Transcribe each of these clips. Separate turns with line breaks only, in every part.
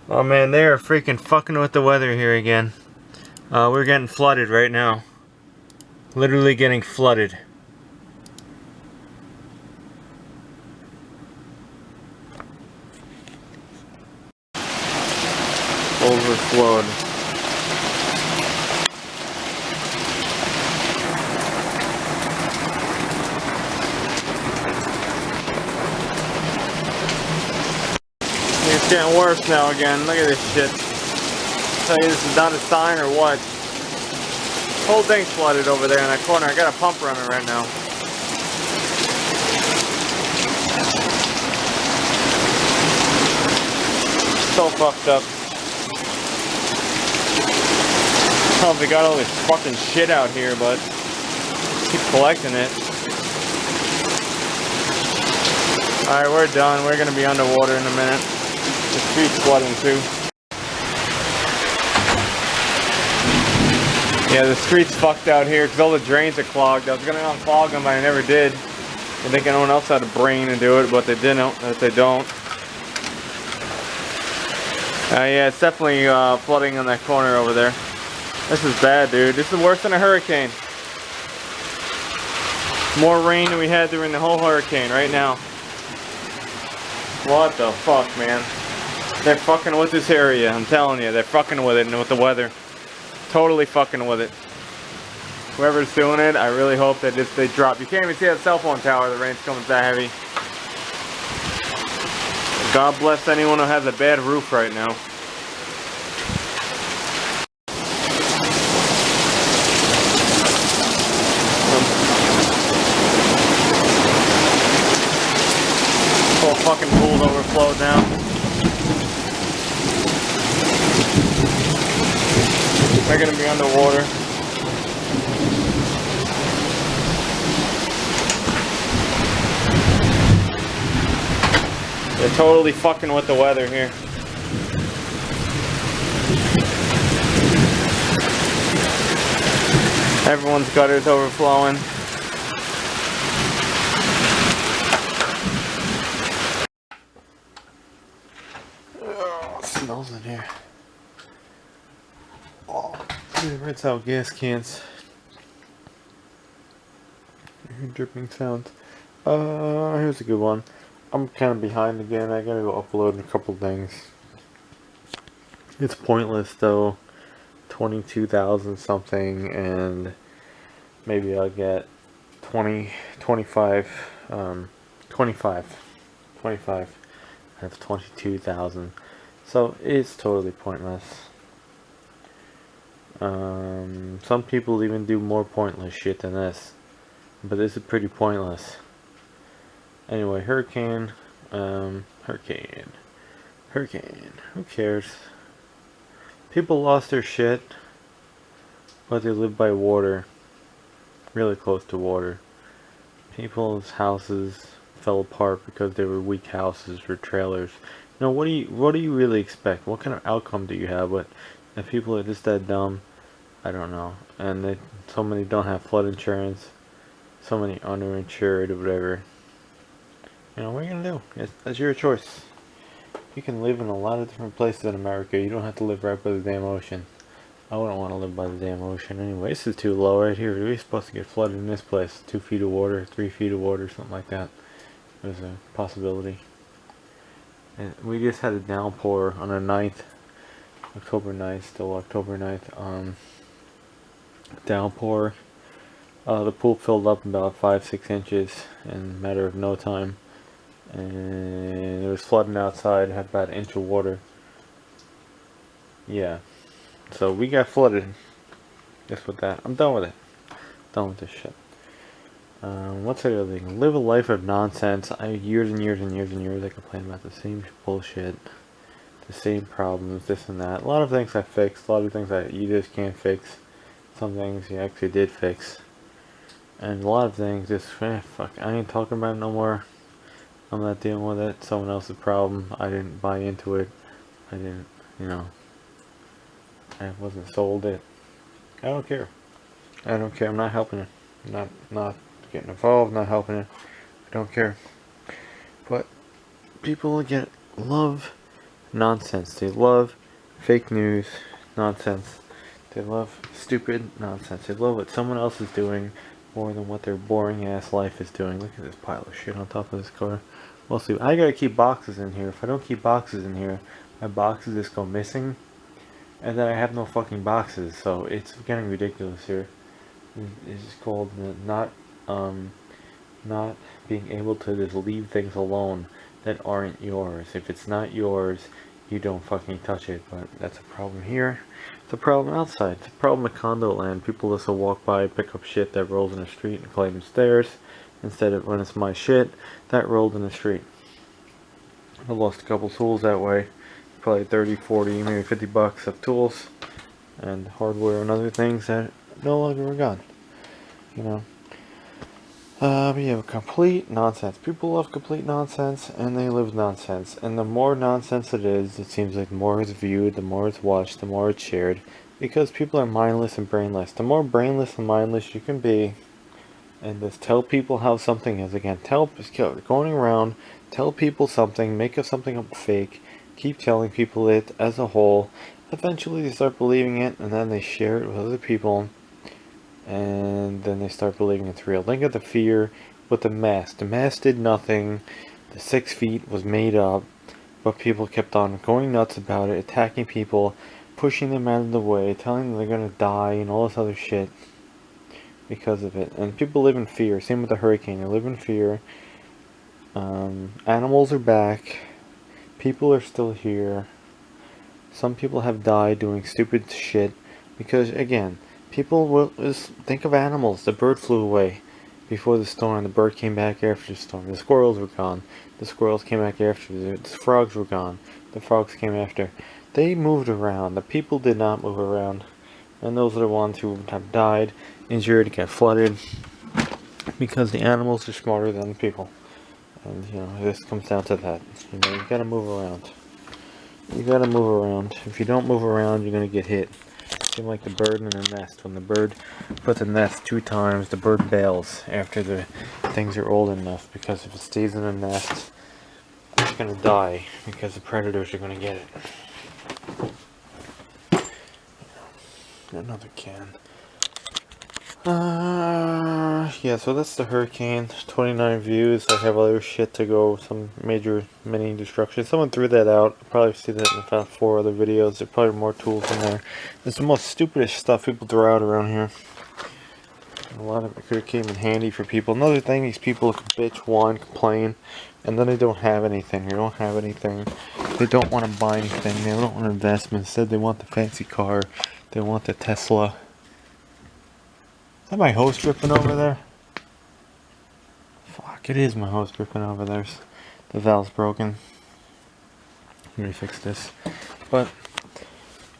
Oh man, they are freaking fucking with the weather here again. We're getting flooded right now. Literally getting flooded. Overflowed. It's getting worse now again. Look at this shit. Tell you this is not a sign or what? Whole thing's flooded over there in that corner. I got a pump running right now. So fucked up. I don't know if they got all this fucking shit out here, but keep collecting it. Alright, we're done. We're gonna be underwater in a minute. The street's flooding too. Yeah, the street's fucked out here because all the drains are clogged. I was gonna unclog them, but I never did. I think anyone else had a brain to do it, but they didn't. That they don't. Yeah, it's definitely flooding in that corner over there. This is bad, dude. This is worse than a hurricane. More rain than we had during the whole hurricane right now. What the fuck, man? They're fucking with this area. I'm telling you, they're fucking with it and with the weather. Totally fucking with it. Whoever's doing it, I really hope that they drop. You can't even see that cell phone tower. The rain's coming that heavy. God bless anyone who has a bad roof right now. Whole fucking pool's overflowed now. They're gonna be underwater. They're totally fucking with the weather here. Everyone's gutters overflowing. Oh, it smells in here. Oh, dude, rinse out gas cans. Dripping sounds. Here's a good one. I'm kind of behind again. I gotta go upload a couple things. It's pointless though. 22,000 something, and maybe I'll get 25 out of 22,000. So it's totally pointless. Some people even do more pointless shit than this, but this is pretty pointless. Anyway, hurricane. Who cares? People lost their shit, but they live by water, really close to water. People's houses fell apart because they were weak houses or trailers. You know, what do you really expect? What kind of outcome do you have? But if people are just that dumb, I don't know. And so many don't have flood insurance, so many underinsured or whatever. You know, what are you gonna do? That's your choice. You can live in a lot of different places in America. You don't have to live right by the damn ocean. I wouldn't want to live by the damn ocean anyway. This is too low right here. We're supposed to get flooded in this place. 2 feet of water, 3 feet of water, something like that. There's a possibility. And we just had a downpour on the 9th. October 9th, still October 9th. Downpour. The pool filled up about 5-6 inches in a matter of no time. And it was flooding outside. It had about an inch of water. Yeah. So we got flooded. Just with that. I'm done with it. Done with this shit. What's the other thing? Live a life of nonsense. Years and years and years and years I complain about the same bullshit. The same problems, this and that. A lot of things I fixed. A lot of things that you just can't fix. Some things you actually did fix. And a lot of things just, fuck, I ain't talking about it no more. I'm not dealing with it. Someone else's problem. I didn't buy into it. I didn't, you know. I wasn't sold it. I don't care. I don't care. I'm not helping it. Not getting involved. Not helping it. I don't care. But people love nonsense. They love fake news, nonsense. They love stupid nonsense. They love what someone else is doing more than what their boring ass life is doing. Look at this pile of shit on top of this car. We'll see. I gotta keep boxes in here. If I don't keep boxes in here, my boxes just go missing. And then I have no fucking boxes. So it's getting ridiculous here. It's called not being able to just leave things alone that aren't yours. If it's not yours, you don't fucking touch it. But that's a problem here. It's a problem outside. It's a problem with condo land. People just will walk by, pick up shit that rolls in the street and claim it's theirs. Instead of when it's my shit, that rolled in the street. I lost a couple tools that way. Probably 30, 40, maybe 50 bucks of tools. And hardware and other things that no longer are gone. You know. But yeah, complete nonsense. People love complete nonsense, and they live nonsense. And the more nonsense it is, it seems like the more it's viewed, the more it's watched, the more it's shared. Because people are mindless and brainless. The more brainless and mindless you can be, and just tell people how something is. Again, going around, tell people something, make up something up fake, keep telling people it as a whole. Eventually they start believing it, and then they share it with other people. And then they start believing it's real. Think of the fear with the mask. The mask did nothing. The 6 feet was made up. But people kept on going nuts about it, attacking people, pushing them out of the way, telling them they're gonna die and all this other shit because of it. And people live in fear. Same with the hurricane. They live in fear. Animals are back. People are still here. Some people have died doing stupid shit. Because, again, people will just think of animals. The bird flew away before the storm. The bird came back after the storm. The squirrels were gone. The squirrels came back after. The frogs were gone. The frogs came after. They moved around. The people did not move around. And those are the ones who have died, injured, got flooded. Because the animals are smarter than the people. And, you know, this comes down to that. You know, you gotta move around. You gotta move around. If you don't move around, you're gonna get hit. Seem like the bird in the nest. When the bird puts a nest 2 times, the bird bails after the things are old enough. Because if it stays in the nest, it's gonna die. Because the predators are gonna get it. Another can. Yeah, so that's the hurricane. 29 views. I have other shit to go. Some major mini destruction. Someone threw that out. I'll probably see that in about 4 other videos. There's probably more tools in there. It's the most stupidest stuff people throw out around here. A lot of it could have came in handy for people. Another thing, these people bitch, whine, complain, and then they don't have anything. They don't have anything. They don't want to buy anything. They don't want investment. Instead, they want the fancy car. They want the Tesla. Is that my hose dripping over there? Fuck, it is my hose dripping over there. The valve's broken. Let me fix this. But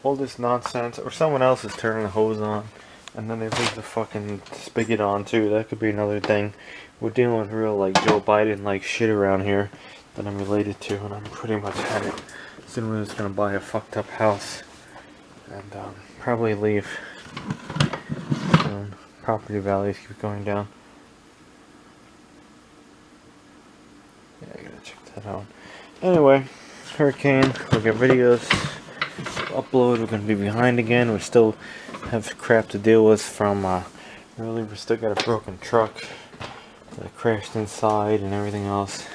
all this nonsense, or someone else is turning the hose on, and then they leave the fucking spigot on too. That could be another thing. We're dealing with real, like, Joe Biden like shit around here that I'm related to, and I'm pretty much had it. Soon we're just gonna buy a fucked up house and probably leave. Property values keep going down. Yeah, I gotta check that out. Anyway, hurricane, we'll get videos, upload, we're gonna be behind again. We still have crap to deal with from, really, we still got a broken truck that crashed inside and everything else.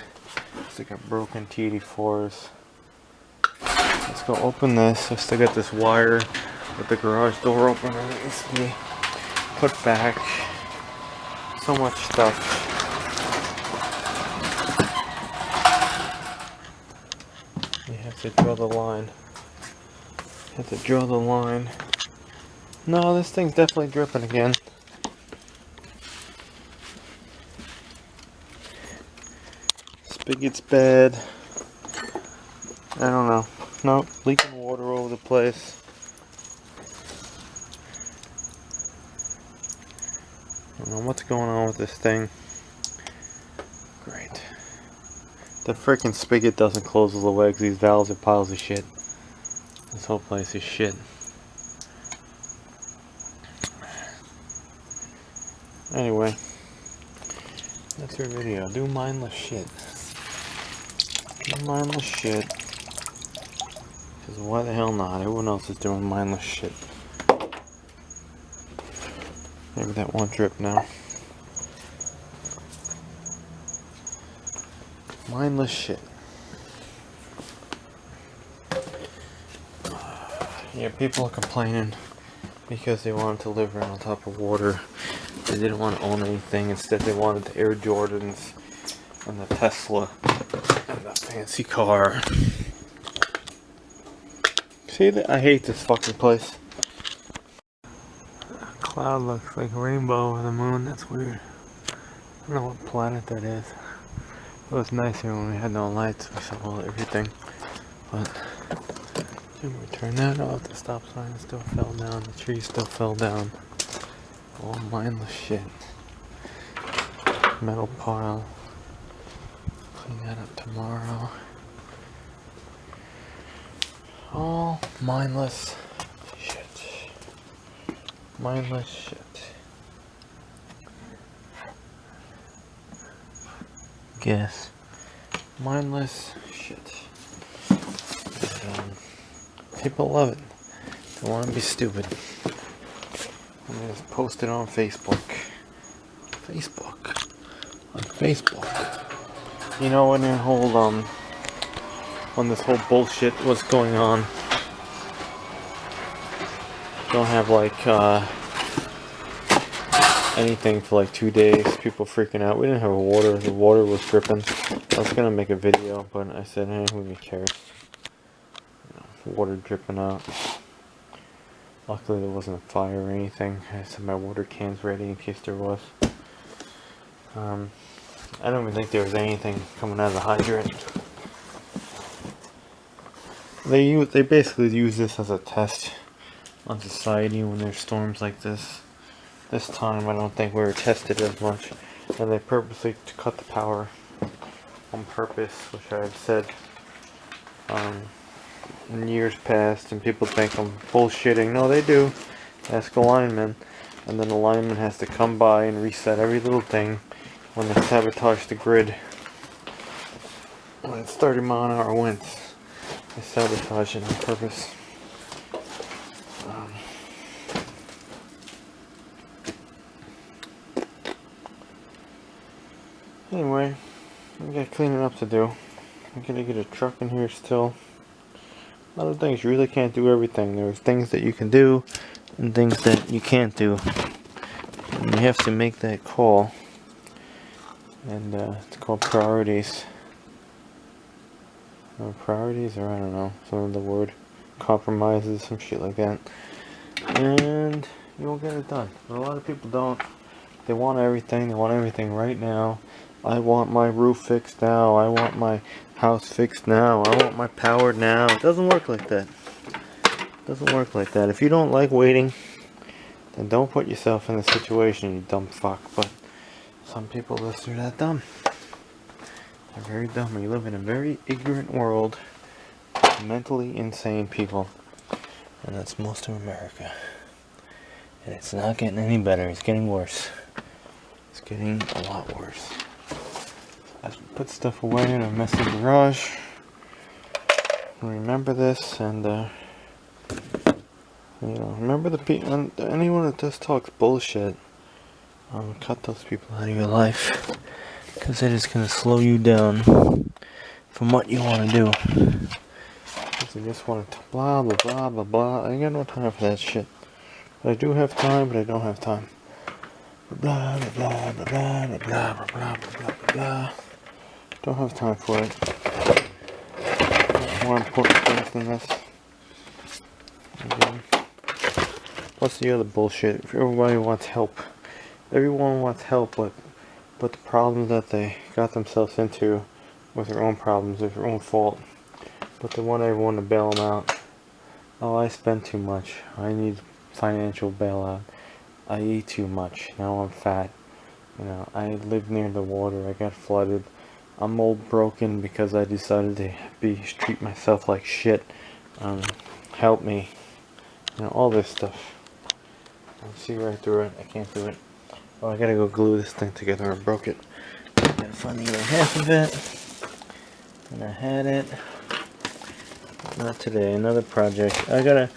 Still got broken TD4s. Let's go open this. I still got this wire with the garage door open and it needs to be put back. So much stuff. You have to draw the line. You have to draw the line. No, this thing's definitely dripping again. Spigot's bad. I don't know. Nope, leaking water over the place. I don't know what's going on with this thing. Great. The freaking spigot doesn't close all the way because these valves are piles of shit. This whole place is shit. Anyway, that's your video. Do mindless shit. Do mindless shit. Because why the hell not? Everyone else is doing mindless shit. Maybe that won't drip now. Mindless shit. Yeah, people are complaining because they wanted to live right on top of water. They didn't want to own anything. Instead, they wanted the Air Jordans and the Tesla and the fancy car. See that? I hate this fucking place. A cloud looks like a rainbow over the moon. That's weird. I don't know what planet that is. It was nice here when we had no lights. We saw everything. But can we turn that off? The stop sign still fell down. The tree still fell down. All mindless shit. Metal pile. Clean that up tomorrow. All mindless shit. Mindless shit. Guess. Mindless shit. People love it. They want to be stupid. And they just post it on Facebook. On Facebook. You know, when when this whole bullshit was going on, don't have like anything for like 2 days. People freaking out. We didn't have water. The water was dripping. I was gonna make a video, but I said, hey, who cares? Water dripping out. Luckily there wasn't a fire or anything. I had my water cans ready in case there was. I don't even think there was anything coming out of the hydrant. They basically use this as a test on society when there's storms like this. This time I don't think we were tested as much, and they purposely cut the power on purpose, which I've said in years past, and people think I'm bullshitting. No, they do. Ask a lineman, and then the lineman has to come by and reset every little thing when they sabotage the grid. When it's 30 mile an hour winds, they sabotage it on purpose. Anyway, we got cleaning up to do. I'm gonna get a truck in here still. A lot of things, you really can't do everything. There's things that you can do and things that you can't do. And you have to make that call. And it's called priorities. Priorities, or I don't know, some of the word. Compromises, some shit like that. And you'll get it done. But a lot of people don't. They want everything. They want everything right now. I want my roof fixed now. I want my house fixed now. I want my power now. It doesn't work like that. It doesn't work like that. If you don't like waiting, then don't put yourself in the situation, you dumb fuck. But some people just are that dumb. They're very dumb. We live in a very ignorant world. Mentally insane people. And that's most of America. And it's not getting any better. It's getting worse. It's getting a lot worse. I put stuff away in a messy garage. Remember this, and remember the people. Anyone that just talks bullshit, cut those people out of your life, because it is gonna slow you down from what you want to do. Because you just want to blah blah blah blah blah. I ain't got no time for that shit. But I do have time, but I don't have time. Blah blah blah blah blah blah blah blah blah blah blah. Don't have time for it. There's more important things than this. Again. Plus the other bullshit. If everybody wants help. Everyone wants help, but the problems that they got themselves into with their own problems is their own fault. But they want everyone to bail them out. Oh, I spend too much. I need financial bailout. I eat too much. Now I'm fat. I live near the water. I got flooded. I'm old broken because I decided to treat myself like shit. Help me. All this stuff. I see right through it. I can't do it. Oh, I gotta go glue this thing together. I broke it. I gotta find the other half of it. And I had it. Not today. Another project. I gotta...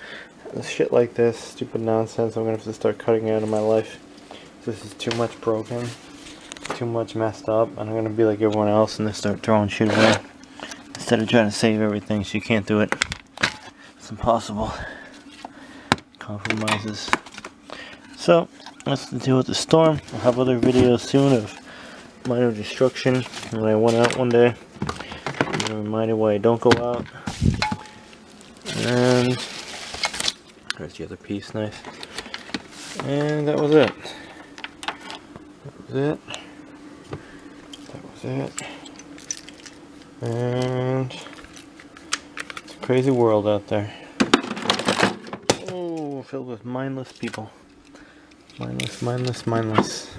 Shit like this, stupid nonsense, I'm gonna have to start cutting out of my life. This is too much broken. Too much messed up. And I'm gonna be like everyone else and just start throwing shit away. Instead of trying to save everything, so you can't do it. It's impossible. Compromises. So, that's to deal with the storm. I'll have other videos soon of minor destruction. When I went out one day, I'm reminded why I don't go out. And there's the other piece, nice. And that was it. That was it. That was it. And it's a crazy world out there. Oh, filled with mindless people. Mindless, mindless, mindless.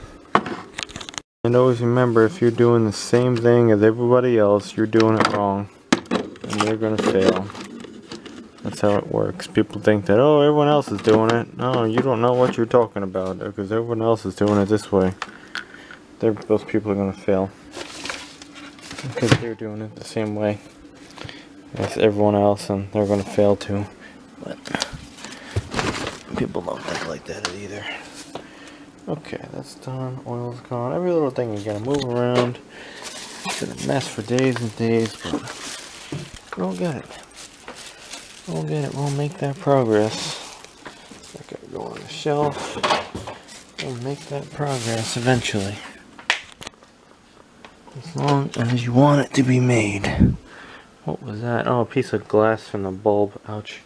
And always remember, if you're doing the same thing as everybody else, you're doing it wrong. And you're gonna fail. That's how it works. People think that, oh, everyone else is doing it. No, you don't know what you're talking about, because everyone else is doing it this way. Those people are gonna fail. Because they're doing it the same way as everyone else, and they're gonna fail too. But people don't think like that either. Okay, that's done. Oil's gone. Every little thing you gotta move around. It's been a mess for days and days, but we'll get it. We'll get it. We'll make that progress. That gotta go on the shelf. We'll make that progress eventually. As long as you want it to be made. What was that? Oh, a piece of glass from the bulb. Ouch.